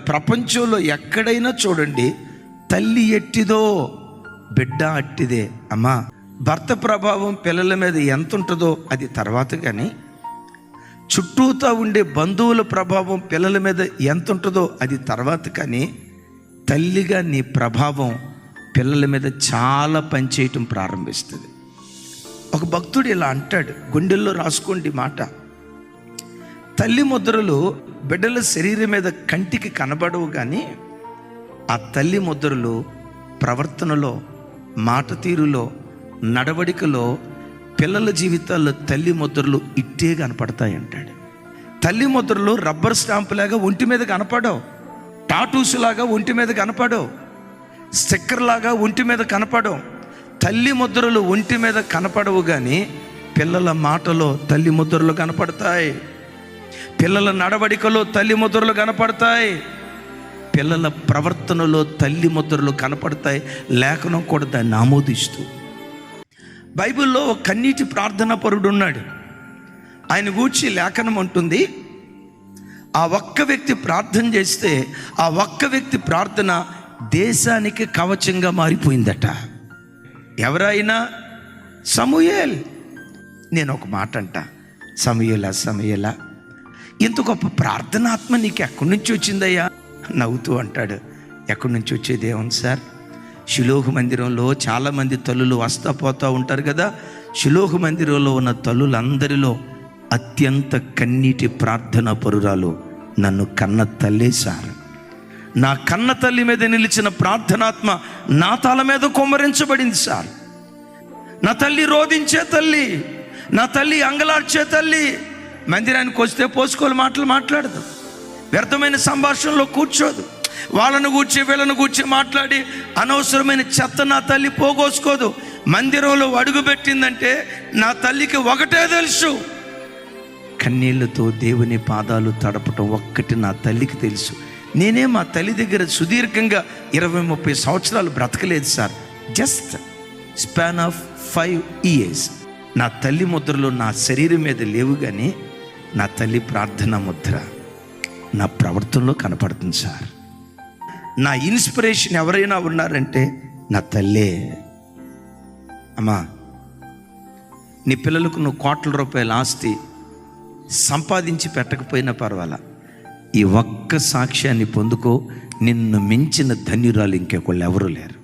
ప్రపంచంలో ఎక్కడైనా చూడండి, తల్లి ఎట్టిదో బిడ్డ అట్టిదే. అమ్మా, భర్త ప్రభావం పిల్లల మీద ఎంత ఉంటుందో అది తర్వాత, కానీ చుట్టూతా ఉండే బంధువుల ప్రభావం పిల్లల మీద ఎంత ఉంటుందో అది తర్వాత, కానీ తల్లిగా నీ ప్రభావం పిల్లల మీద చాలా పనిచేయటం ప్రారంభిస్తుంది. ఒక భక్తుడు ఇలా అంటాడు, గుండెల్లో రాసుకోండి మాట. తల్లి ముద్రలు బిడ్డల శరీరం మీద కంటికి కనబడవు, కానీ ఆ తల్లి ముద్రలు ప్రవర్తనలో, మాట తీరులో, నడవడికలో పిల్లల జీవితాల్లో తల్లి ముద్రలు ఇట్టే కనపడతాయి అంటాడు. తల్లి ముద్రలు రబ్బర్ స్టాంపులాగా ఒంటి మీద కనపడవు, టాటూస్ లాగా ఒంటి మీద కనపడవు, స్టిక్కర్ లాగా ఒంటి మీద కనపడవు. తల్లి ముద్రలు ఒంటి మీద కనపడవు, కానీ పిల్లల మాటలో తల్లి ముద్రలు కనపడతాయి, పిల్లల నడవడికలో తల్లి ముద్రలు కనపడతాయి, పిల్లల ప్రవర్తనలో తల్లి ముద్రలు కనపడతాయి. లేఖనం కూడా దాన్ని ఆమోదిస్తూ. బైబిల్లో ఒక కన్నీటి ప్రార్థనా పరుడు ఉన్నాడు. ఆయన గూర్చి లేఖనం అంటుంది, ఆ ఒక్క వ్యక్తి ప్రార్థన చేస్తే ఆ ఒక్క వ్యక్తి ప్రార్థన దేశానికి కవచంగా మారిపోయిందట. ఎవరైనా సమూయేల్. నేను ఒక మాట అంట, సమూయేలా ఇంత గొప్ప ప్రార్థనాత్మ నీకు ఎక్కడి నుంచి వచ్చిందయ్యా? నవ్వుతూ అంటాడు, ఎక్కడి నుంచి వచ్చేది ఏముంది సార్, షిలోహు మందిరంలో చాలామంది తల్లులు వస్తా పోతూ ఉంటారు కదా. షిలోహు మందిరంలో ఉన్న తల్లులందరిలో అత్యంత కన్నీటి ప్రార్థన పరురాలు నన్ను కన్న తల్లే సార్. నా కన్న తల్లి మీద నిలిచిన ప్రార్థనాత్మ నా తల మీద కుమ్మరించబడింది సార్. నా తల్లి రోధించే తల్లి, నా తల్లి అంగలార్చే తల్లి. మందిరానికి వస్తే పోసుకోలు మాటలు మాట్లాడదు, వ్యర్థమైన సంభాషణలో కూర్చోదు, వాళ్ళను కూర్చి వీళ్ళను కూర్చి మాట్లాడి అనవసరమైన చెత్త నా తల్లి పోగోసుకోదు. మందిరంలో అడుగుపెట్టిందంటే నా తల్లికి ఒకటే తెలుసు, కన్నీళ్లతో దేవుని పాదాలు తడపటం ఒక్కటి నా తల్లికి తెలుసు. నేనే మా తల్లి దగ్గర సుదీర్ఘంగా 20-30 సంవత్సరాలు బ్రతకలేదు sir, just span of 5 years. నా తల్లి ముద్రలు నా శరీరం మీద లేవు, కానీ నా తల్లి ప్రార్థన ముద్ర నా ప్రవర్తనలో కనపడుతుంది సార్. నా ఇన్స్పిరేషన్ ఎవరైనా ఉన్నారంటే నా తల్లే. అమ్మా, నీ పిల్లలకు నువ్వు కోట్ల రూపాయల ఆస్తి సంపాదించి పెట్టకపోయినా పర్వాలా, ఈ ఒక్క సాక్ష్యాన్ని పొందుకో, నిన్ను మించిన ధన్యురాలు ఇంకొకళ్ళు ఎవరూ లేరు.